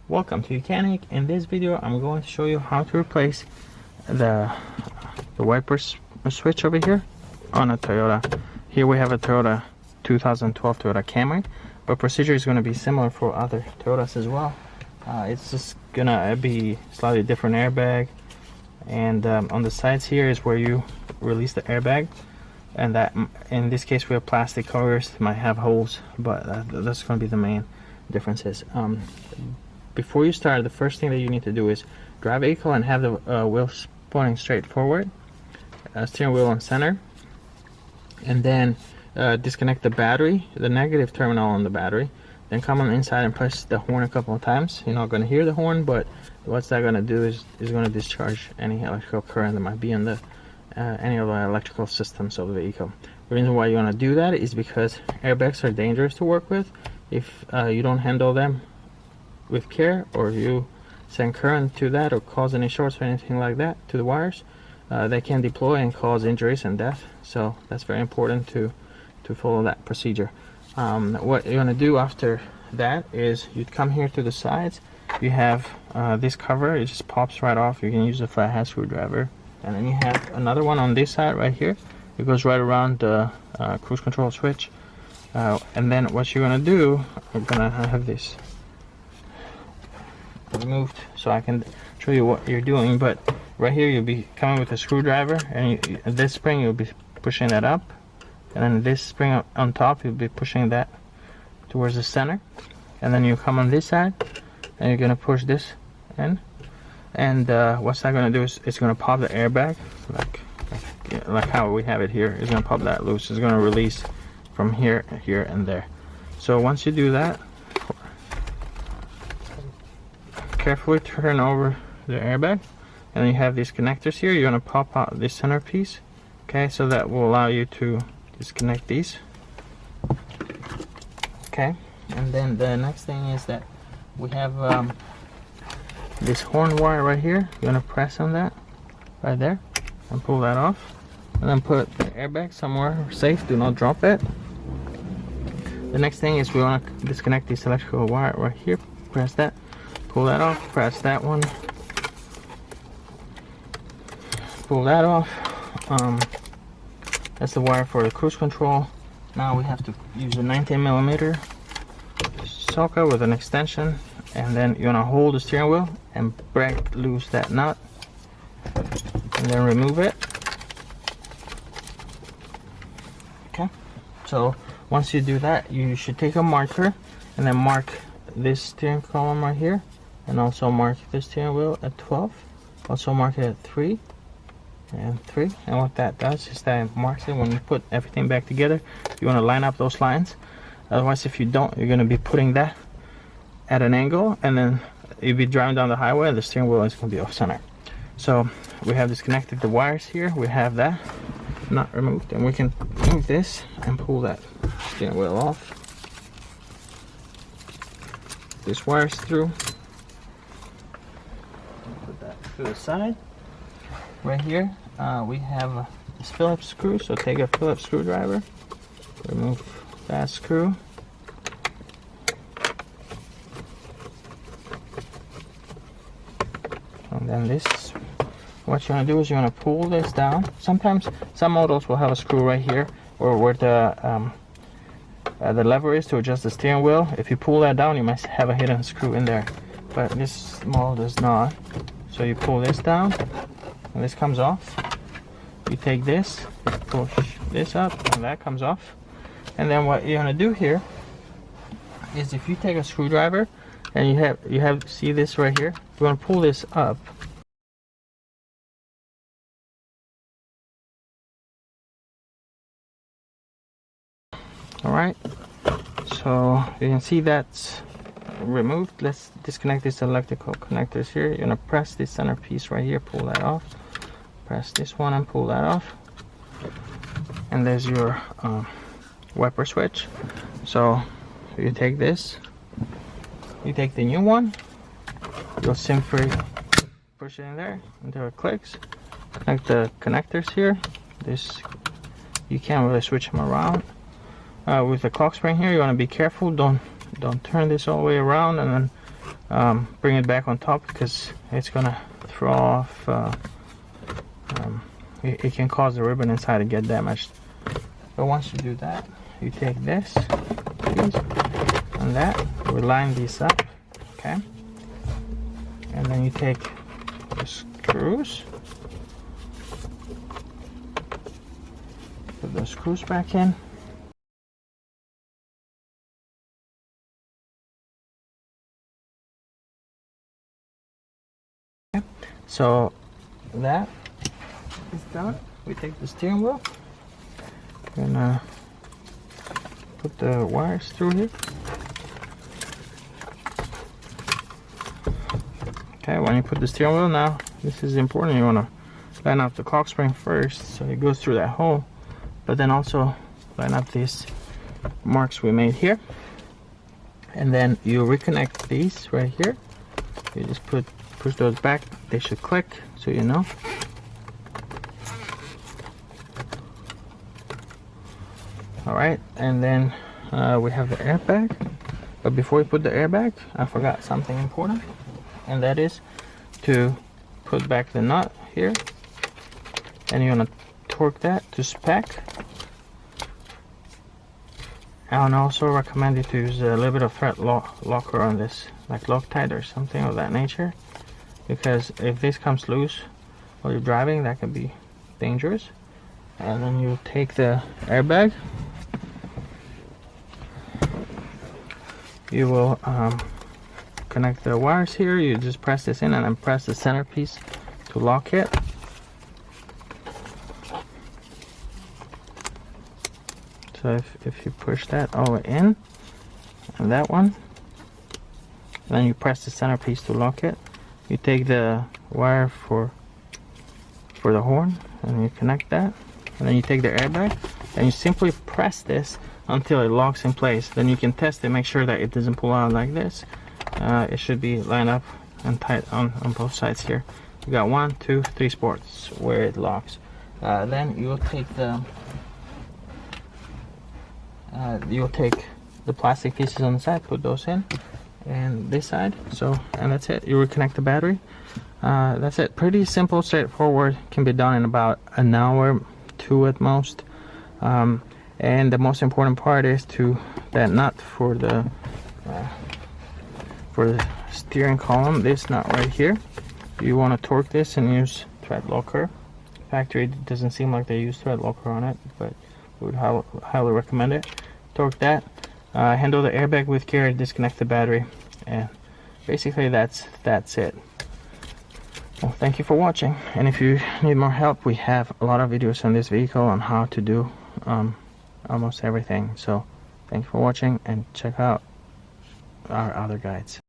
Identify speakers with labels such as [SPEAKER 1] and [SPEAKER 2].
[SPEAKER 1] Welcome to YOUCANIC. In this video I'm going to show you how to replace the wipers switch over here on a Toyota. Here we have a Toyota 2012 Toyota Camry, but procedure is going to be similar for other Toyotas as well. It's just gonna be slightly different airbag, and on the sides here is where you release the airbag, and that in this case we have plastic covers, might have holes, but that's going to be the main differences. Before you start, the first thing that you need to do is drive vehicle and have the wheels pointing straight forward, steering wheel on center, and then disconnect the battery, the negative terminal on the battery, then come on inside and press the horn a couple of times. You're not going to hear the horn, but what's that going to do is going to discharge any electrical current that might be in the any of the electrical systems of the vehicle. The reason why you want to do that is because airbags are dangerous to work with if you don't handle them with care, or you send current to that or cause any shorts or anything like that to the wires. They can deploy and cause injuries and death, so that's very important to follow that procedure. What you're going to do after that is you'd come here to the sides. You have this cover, it just pops right off. You can use a flathead screwdriver, and then you have another one on this side right here. It goes right around the cruise control switch, and then what you're going to do, I'm going to have this removed so I can show you what you're doing. But right here you'll be coming with a screwdriver, and this spring you'll be pushing that up, and then this spring on top you'll be pushing that towards the center, and then you come on this side and you're gonna push this in, and what's that gonna do is it's gonna pop the airbag like how we have it here. It's gonna pop that loose. It's gonna release from here, here, and there. So once you do that, carefully turn over the airbag, and you have these connectors here. You're going to pop out this center piece, okay, so that will allow you to disconnect these, okay. And then the next thing is that we have this horn wire right here. You're going to press on that right there and pull that off, and then put the airbag somewhere safe. Do not drop it. The next thing is we want to disconnect this electrical wire right here. Press that, pull that off, press that one, pull that off. That's the wire for the cruise control. Now we have to use a 19mm socket with an extension, and then you're gonna hold the steering wheel and break loose that nut, and then remove it. Okay, so once you do that, you should take a marker and then mark this steering column right here, and also mark the steering wheel at 12, also mark it at 3 and 3, and what that does is that it marks it. When you put everything back together, you want to line up those lines. Otherwise, if you don't, you're going to be putting that at an angle, and then you'll be driving down the highway and the steering wheel is going to be off center. So we have disconnected the wires here. We have that not removed, and we can move this and pull that steering wheel off. This wires through. Put that to the side. Right here we have this Phillips screw, so take a Phillips screwdriver, remove that screw, and then this, what you want to do is you want to pull this down. Sometimes some models will have a screw right here, or where the lever is to adjust the steering wheel. If you pull that down, you might have a hidden screw in there, but this model does not. So you pull this down, and this comes off. You take this, push this up, and that comes off. And then what you're gonna do here is, if you take a screwdriver and you have see this right here, you're gonna pull this up. All right, so you can see that's removed. Let's disconnect this electrical connectors here. You're gonna press this center piece right here, pull that off, press this one and pull that off, and there's your wiper switch. So you take this, you take the new one, you'll simply push it in there until it clicks. Connect the connectors here. This, you can't really switch them around. With the clock spring here, you want to be careful. Don't turn this all the way around and then bring it back on top, because it's gonna throw off, it can cause the ribbon inside to get damaged. But once you do that, you take this piece and that, we line these up, okay, and then you take the screws, put the screws back in. Okay. So that is done. We take the steering wheel and put the wires through here. Okay, when you put the steering wheel, now this is important, you want to line up the clock spring first so it goes through that hole, but then also line up these marks we made here, and then you reconnect these right here. You just push those back, they should click, so you know. Alright, and then we have the airbag, but before we put the airbag, I forgot something important, and that is to put back the nut here, and you want to torque that to spec. I would also recommend you to use a little bit of thread locker on this, like Loctite or something of that nature, because if this comes loose while you're driving, that can be dangerous. And then you take the airbag, you will connect the wires here, you just press this in and then press the centerpiece to lock it. So if you push that all the way in, and that one, and then you press the centerpiece to lock it, you take the wire for the horn and you connect that, and then you take the airbag and you simply press this until it locks in place. Then you can test it, make sure that it doesn't pull out like this. It should be lined up and tight on both sides here. You got 1, 2, 3 spots where it locks. Then you'll take the plastic pieces on the side, put those in, and this side. And that's it. You reconnect the battery. That's it. Pretty simple, straightforward. Can be done in about an hour, 2 at most. And the most important part is that nut for the steering column. This nut right here. You want to torque this and use thread locker. Factory doesn't seem like they use thread locker on it, but we would highly recommend it. Torque that. Handle the airbag with care. Disconnect the battery, and basically that's it. Well, thank you for watching, and if you need more help, we have a lot of videos on this vehicle on how to do almost everything. So thanks for watching, and check out our other guides.